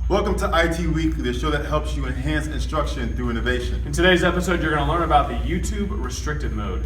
Welcome to IT Weekly, the show that helps you enhance instruction through innovation. In today's episode, you're going to learn about the YouTube restricted mode.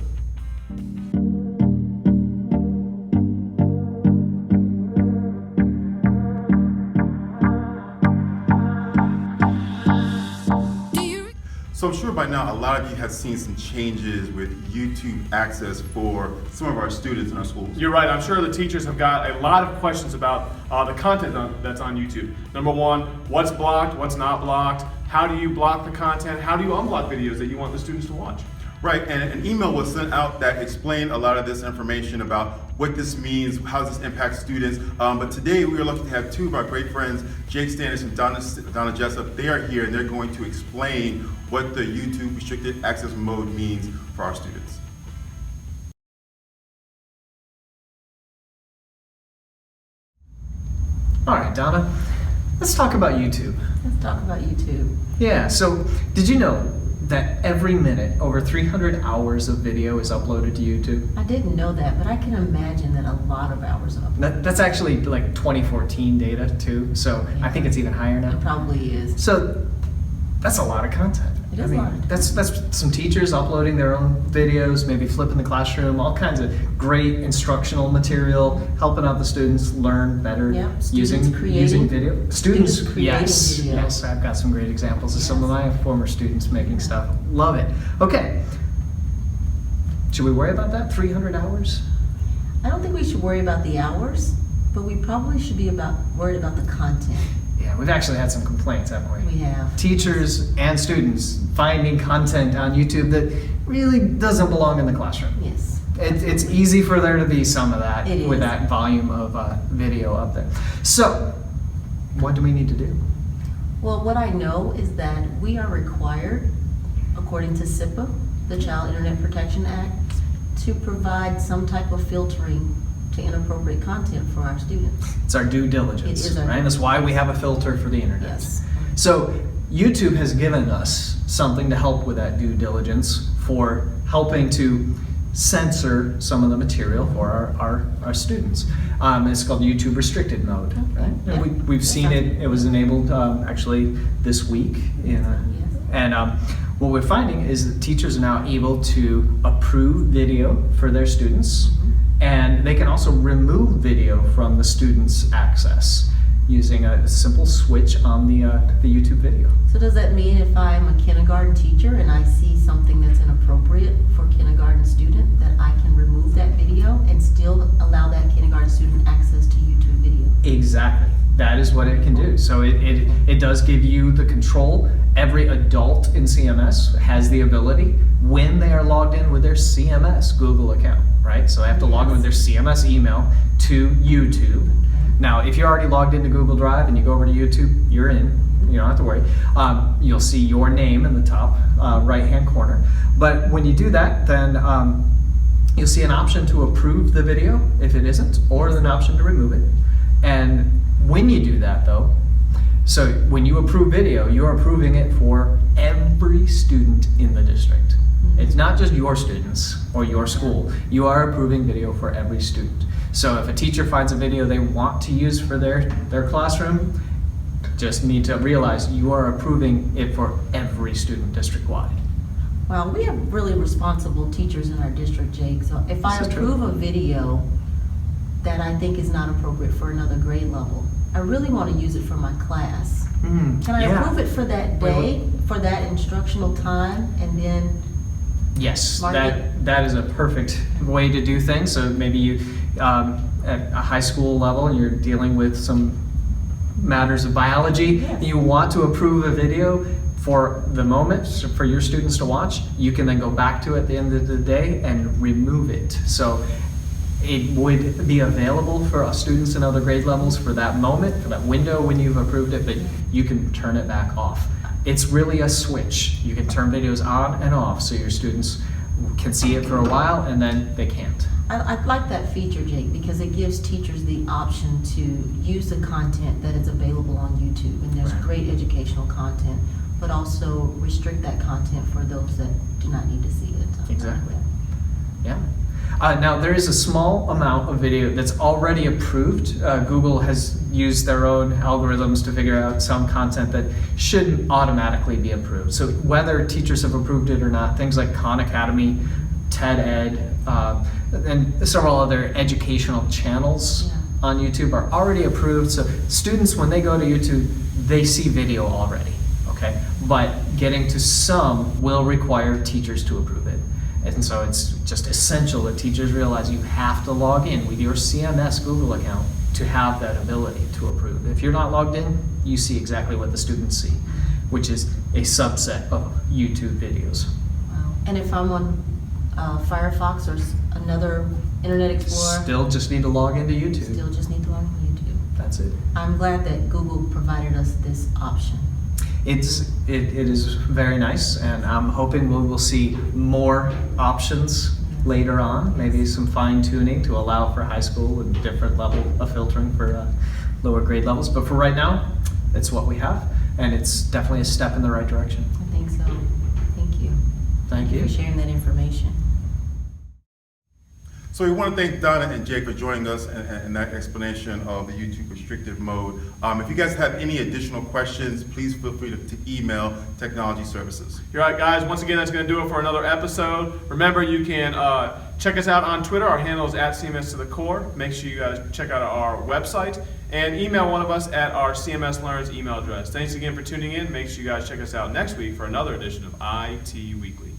So I'm sure by now a lot of you have seen some changes with YouTube access for some of our students in our schools. You're right. I'm sure the teachers have got a lot of questions about the content that's on YouTube. Number one, what's blocked, what's not blocked? How do you block the content? How do you unblock videos that you want the students to watch? Right, and an email was sent out that explained a lot of this information about what this means, how does this impact students. But today we are lucky to have two of our great friends, Jake Standish and Donna Jessup. They are here and they're going to explain what the YouTube restricted access mode means for our students. All right, Donna, let's talk about YouTube. Let's talk about YouTube. Yeah, so did you know that every minute over 300 hours of video is uploaded to YouTube? I didn't know that, but I can imagine that a lot of hours are uploaded. That's actually like 2014 data too, so I think it's even higher now. It probably is. So that's a lot of content. It is a lot of that's some teachers uploading their own videos, maybe flipping the classroom, all kinds of great instructional material, helping out the students learn better using video. Students creating yes, video. yes, I've got some great examples of some of my former students making stuff. Love it. Okay, should we worry about that? 300 hours? I don't think we should worry about the hours, but we probably should be worried about the content. Yeah, we've actually had some complaints, haven't we? We have. Teachers and students finding content on YouTube that really doesn't belong in the classroom. Yes. It's easy for there to be some of that It with is. that volume of video up there. So, what do we need to do? Well, what I know is that we are required, according to SIPA, the Child Internet Protection Act, to provide some type of filtering to inappropriate content for our students. It's our due diligence, It is our right? due That's why we have a filter for the internet. Yes. So, YouTube has given us something to help with that due diligence for helping to censor some of the material for our students. It's called YouTube restricted mode. Right? Yeah. And we've seen it. It was enabled actually this week. And what we're finding is that teachers are now able to approve video for their students, and they can also remove video from the students' access using a simple switch on the YouTube video. So does that mean if I'm a kindergarten teacher and I see something that's inappropriate for a kindergarten student, that I can remove that video and still allow that kindergarten student access to YouTube video? Exactly. That is what it can do. So it does give you the control. Every adult in CMS has the ability when they are logged in with their CMS Google account, right? So they have to log in with their CMS email to YouTube. Now, if you're already logged into Google Drive and you go over to YouTube, you're in. You don't have to worry. You'll see your name in the top right-hand corner. But when you do that, then you'll see an option to approve the video if it isn't, or an option to remove it. And when you do that, though, so when you approve video, you're approving it for every student in the district. It's not just your students or your school. You are approving video for every student. So if a teacher finds a video they want to use for their classroom, just need to realize you are approving it for every student district-wide. Well, we have really responsible teachers in our district, Jake. So if I This is true. approve a video that I think is not appropriate for another grade level, I really want to use it for my class. Can I approve it for that day, for that instructional time, and then Yes, mark it? that is a perfect way to do things. So maybe you, at a high school level, you're dealing with some matters of biology, Yes. and you want to approve a video for the moment for your students to watch, you can then go back to it at the end of the day and remove it. So it would be available for students in other grade levels for that moment, for that window when you've approved it, but you can turn it back off. It's really a switch. You can turn videos on and off so your students can see it for a while and then they can't. I like that feature, Jake, because it gives teachers the option to use the content that is available on YouTube, and there's Right. great educational content, but also restrict that content for those that do not need to see it. Exactly. Yeah. Now, there is a small amount of video that's already approved. Google has used their own algorithms to figure out some content that shouldn't automatically be approved. So whether teachers have approved it or not, things like Khan Academy, TED Ed, and several other educational channels on YouTube are already approved. So students, when they go to YouTube, they see video already, okay? But getting to some will require teachers to approve it. And so it's just essential that teachers realize you have to log in with your CMS Google account to have that ability to approve. If you're not logged in, you see exactly what the students see, which is a subset of YouTube videos. Wow. And if I'm on Firefox or another Internet Explorer, Still just need to log into YouTube. still just need to log in YouTube. That's it. I'm glad that Google provided us this option. It is very nice, and I'm hoping we will see more options later on, maybe some fine tuning to allow for high school and different level of filtering for lower grade levels. But for right now, it's what we have, and it's definitely a step in the right direction. I think so. Thank you. Thank you. For sharing that information. So we want to thank Donna and Jake for joining us in that explanation of the YouTube restrictive mode. If you guys have any additional questions, please feel free to email Technology Services. You're right, guys. Once again, that's going to do it for another episode. Remember, you can check us out on Twitter. Our handle is @CMS to the Core. Make sure you guys check out our website and email one of us at our CMS Learns email address. Thanks again for tuning in. Make sure you guys check us out next week for another edition of IT Weekly.